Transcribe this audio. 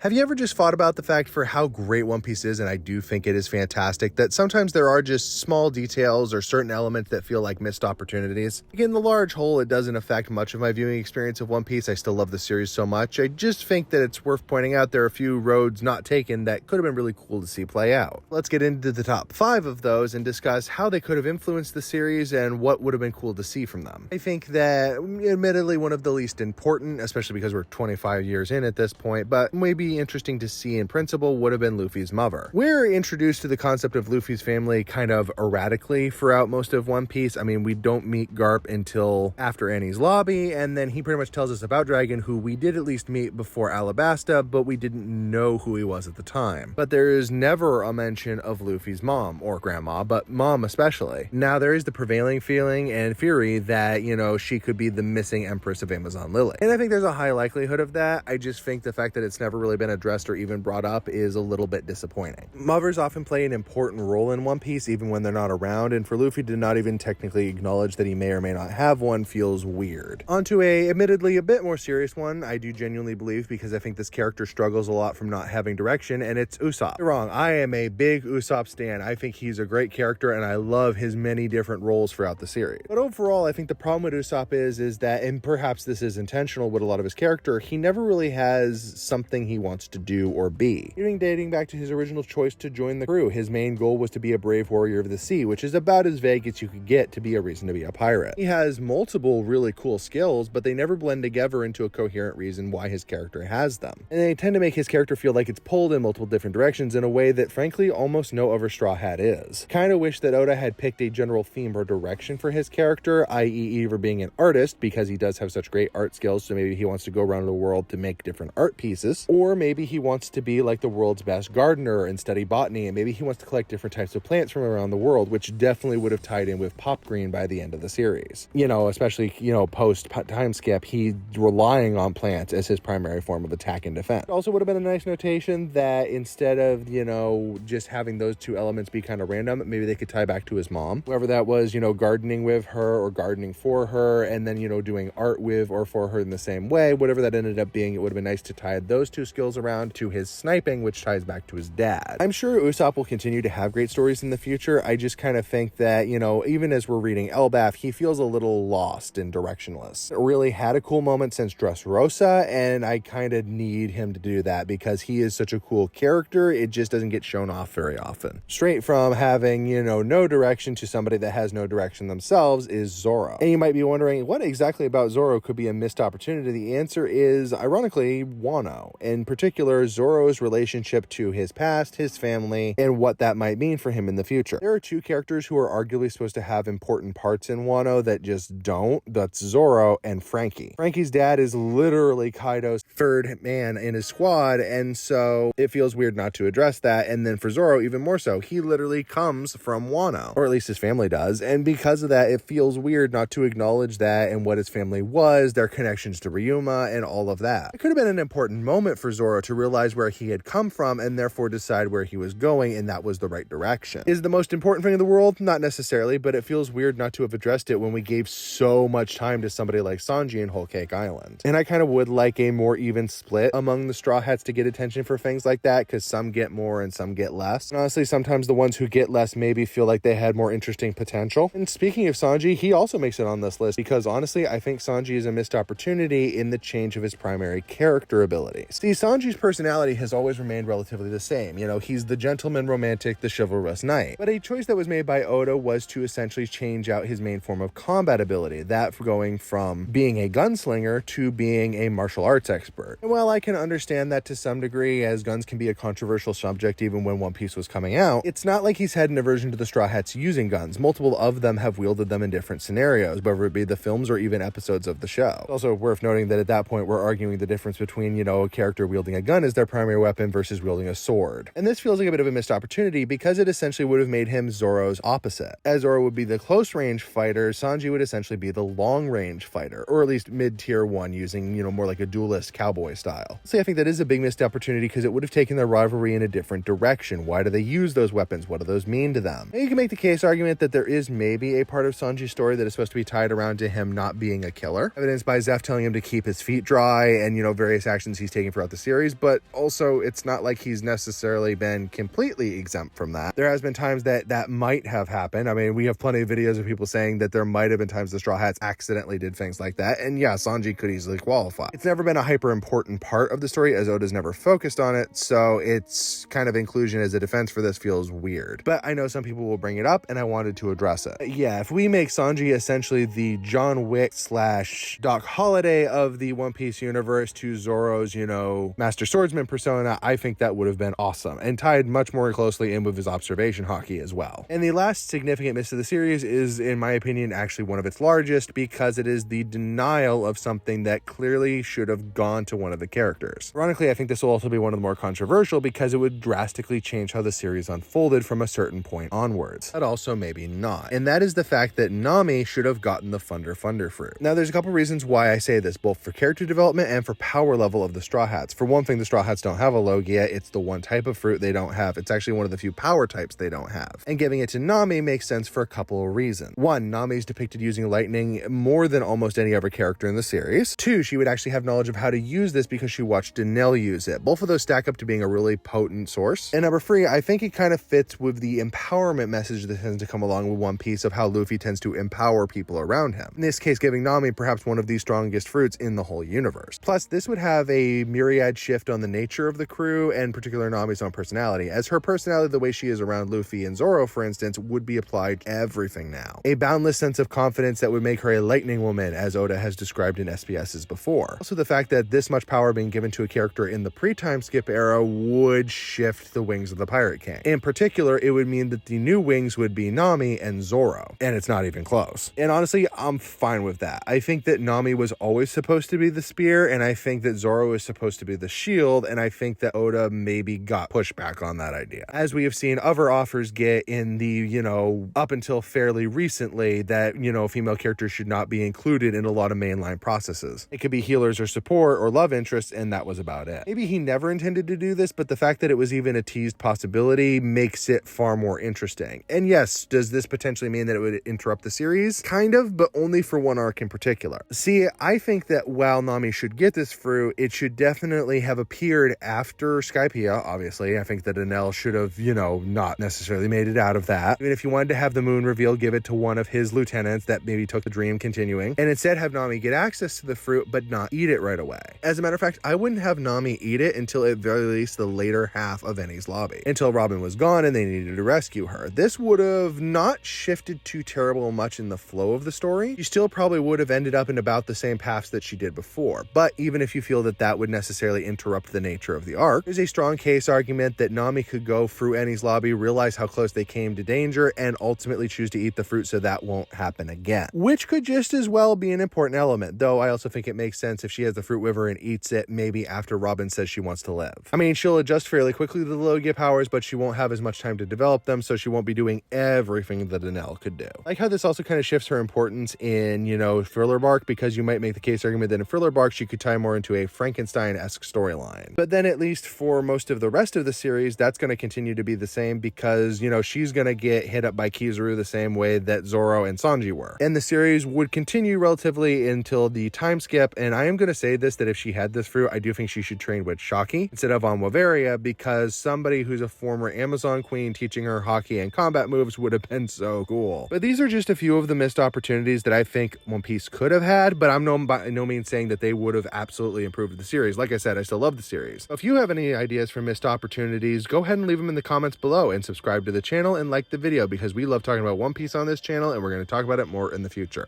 Have you ever just thought about the fact for how great One Piece is, and I do think it is fantastic, that sometimes there are just small details or certain elements that feel like missed opportunities? In the large whole, it doesn't affect much of my viewing experience of One Piece. I still love the series so much. I just think that it's worth pointing out there are a few roads not taken that could have been really cool to see play out. Let's get into the top 5 of those and discuss how they could have influenced the series and what would have been cool to see from them. I think that, admittedly, one of the least important, especially because we're 25 years in at this point, but maybe interesting to see in principle, would have been Luffy's mother. We're introduced to the concept of Luffy's family kind of erratically throughout most of One Piece. I mean, we don't meet Garp until after Annie's lobby, and then he pretty much tells us about Dragon, who we did at least meet before Alabasta, but we didn't know who he was at the time. But there is never a mention of Luffy's mom, or grandma, but mom especially. Now, there is the prevailing feeling and theory that, she could be the missing Empress of Amazon Lily. And I think there's a high likelihood of that. I just think the fact that it's never really been addressed or even brought up is a little bit disappointing. Mothers often play an important role in One Piece, even when they're not around, and for Luffy to not even technically acknowledge that he may or may not have one feels weird. Onto a, admittedly, a bit more serious one, I do genuinely believe, because I think this character struggles a lot from not having direction, and it's Usopp. You're wrong, I am a big Usopp stan. I think he's a great character, and I love his many different roles throughout the series. But overall, I think the problem with Usopp is that, and perhaps this is intentional with a lot of his character, he never really has something he wants to do or be. Even dating back to his original choice to join the crew, his main goal was to be a brave warrior of the sea, which is about as vague as you could get to be a reason to be a pirate. He has multiple really cool skills, but they never blend together into a coherent reason why his character has them. And they tend to make his character feel like it's pulled in multiple different directions in a way that, frankly, almost no other Straw Hat is. Kinda wish that Oda had picked a general theme or direction for his character, i.e. either being an artist, because he does have such great art skills, so maybe he wants to go around the world to make different art pieces, or maybe he wants to be like the world's best gardener and study botany, and maybe he wants to collect different types of plants from around the world, which definitely would have tied in with Pop Green by the end of the series. Especially, post time skip, he relying on plants as his primary form of attack and defense. It also would have been a nice notation that instead of, just having those two elements be kind of random, maybe they could tie back to his mom. Whoever that was, gardening with her or gardening for her, and then, doing art with or for her in the same way, whatever that ended up being, it would have been nice to tie those two skills around to his sniping, which ties back to his dad. I'm sure Usopp will continue to have great stories in the future. I just kind of think that, even as we're reading Elbaf, he feels a little lost and directionless. It really had a cool moment since Dressrosa, and I kind of need him to do that because he is such a cool character. It just doesn't get shown off very often. Straight from having, no direction to somebody that has no direction themselves is Zoro. And you might be wondering, what exactly about Zoro could be a missed opportunity? The answer is, ironically, Wano. In particular, Zoro's relationship to his past, his family, and what that might mean for him in the future. There are two characters who are arguably supposed to have important parts in Wano that just don't. That's Zoro and Frankie. Frankie's dad is literally Kaido's third man in his squad, and so it feels weird not to address that. And then for Zoro, even more so, he literally comes from Wano, or at least his family does, and because of that, it feels weird not to acknowledge that and what his family was, their connections to Ryuma, and all of that. It could have been an important moment for Zoro to realize where he had come from and therefore decide where he was going, and that was the right direction. Is it the most important thing in the world? Not necessarily, but it feels weird not to have addressed it when we gave so much time to somebody like Sanji in Whole Cake Island. And I kind of would like a more even split among the Straw Hats to get attention for things like that, because some get more and some get less. And honestly, sometimes the ones who get less maybe feel like they had more interesting potential. And speaking of Sanji, he also makes it on this list because honestly, I think Sanji is a missed opportunity in the change of his primary character abilities. See, Sanji's personality has always remained relatively the same. He's the gentleman romantic, the chivalrous knight. But a choice that was made by Oda was to essentially change out his main form of combat ability, that going from being a gunslinger to being a martial arts expert. And while I can understand that to some degree, as guns can be a controversial subject even when One Piece was coming out, it's not like he's had an aversion to the Straw Hats using guns. Multiple of them have wielded them in different scenarios, whether it be the films or even episodes of the show. It's also worth noting that at that point, we're arguing the difference between, a character wielding a gun as their primary weapon versus wielding a sword. And this feels like a bit of a missed opportunity because it essentially would have made him Zoro's opposite. As Zoro would be the close range fighter, Sanji would essentially be the long range fighter, or at least mid-tier one, using, more like a duelist cowboy style. So I think that is a big missed opportunity because it would have taken their rivalry in a different direction. Why do they use those weapons? What do those mean to them? And you can make the case argument that there is maybe a part of Sanji's story that is supposed to be tied around to him not being a killer, evidenced by Zeph telling him to keep his feet dry and, various actions he's taking throughout the series series, but also it's not like he's necessarily been completely exempt from that. There has been times that might have happened. I mean, we have plenty of videos of people saying that there might have been times the Straw Hats accidentally did things like that, and yeah, Sanji could easily qualify. It's never been a hyper important part of the story, as Oda's never focused on it, so its kind of inclusion as a defense for this feels weird. But I know some people will bring it up, and I wanted to address it. Yeah, if we make Sanji essentially the John Wick / Doc Holliday of the One Piece universe to Zoro's, Master Swordsman persona, I think that would have been awesome, and tied much more closely in with his observation haki as well. And the last significant miss of the series is, in my opinion, actually one of its largest, because it is the denial of something that clearly should have gone to one of the characters. Ironically, I think this will also be one of the more controversial because it would drastically change how the series unfolded from a certain point onwards. But also maybe not. And that is the fact that Nami should have gotten the Thunder fruit. Now, there's a couple reasons why I say this, both for character development and for power level of the Straw Hats. For one thing, the Straw Hats don't have a Logia. It's the one type of fruit they don't have. It's actually one of the few power types they don't have. And giving it to Nami makes sense for a couple of reasons. One, Nami is depicted using lightning more than almost any other character in the series. Two, she would actually have knowledge of how to use this because she watched Enel use it. Both of those stack up to being a really potent source. And number three, I think it kind of fits with the empowerment message that tends to come along with One Piece of how Luffy tends to empower people around him. In this case, giving Nami perhaps one of the strongest fruits in the whole universe. Plus, this would have a myriad shift on the nature of the crew and particular Nami's own personality, as her personality, the way she is around Luffy and Zoro, for instance, would be applied to everything now. A boundless sense of confidence that would make her a lightning woman, as Oda has described in SPSs before. Also, the fact that this much power being given to a character in the pre-time skip era would shift the wings of the Pirate King. In particular, it would mean that the new wings would be Nami and Zoro, and it's not even close. And honestly, I'm fine with that. I think that Nami was always supposed to be the spear, and I think that Zoro is supposed to be the shield, and I think that Oda maybe got pushback on that idea. As we have seen other offers get in the, up until fairly recently, that, female characters should not be included in a lot of mainline processes. It could be healers or support or love interests, and that was about it. Maybe he never intended to do this, but the fact that it was even a teased possibility makes it far more interesting. And yes, does this potentially mean that it would interrupt the series? Kind of, but only for one arc in particular. See, I think that while Nami should get this fruit, it should definitely have appeared after Skypiea, obviously. I think that Enel should have, not necessarily made it out of that. Even if you wanted to have the moon reveal, give it to one of his lieutenants that maybe took the dream continuing, and instead have Nami get access to the fruit, but not eat it right away. As a matter of fact, I wouldn't have Nami eat it until at very least the later half of Enies Lobby, until Robin was gone and they needed to rescue her. This would have not shifted too terrible much in the flow of the story. She still probably would have ended up in about the same paths that she did before, but even if you feel that that would necessarily interrupt the nature of the arc, there's a strong case argument that Nami could go through Enies Lobby, realize how close they came to danger, and ultimately choose to eat the fruit so that won't happen again. Which could just as well be an important element, though I also think it makes sense if she has the fruit with her and eats it maybe after Robin says she wants to live. I mean, she'll adjust fairly quickly to the Logia powers, but she won't have as much time to develop them, so she won't be doing everything that Enel could do. Like how this also kind of shifts her importance in, Thriller Bark, because you might make the case argument that in Thriller Bark she could tie more into a Frankenstein-esque storyline. But then at least for most of the rest of the series, that's going to continue to be the same because, she's going to get hit up by Kizaru the same way that Zoro and Sanji were. And the series would continue relatively until the time skip, and I am going to say this, that if she had this fruit, I do think she should train with Shaki instead of on Waveria, because somebody who's a former Amazon queen teaching her hockey and combat moves would have been so cool. But these are just a few of the missed opportunities that I think One Piece could have had, but I'm by no means saying that they would have absolutely improved the series. Like I said, I still love the series. If you have any ideas for missed opportunities, go ahead and leave them in the comments below, and subscribe to the channel and like the video, because we love talking about One Piece on this channel, and we're going to talk about it more in the future.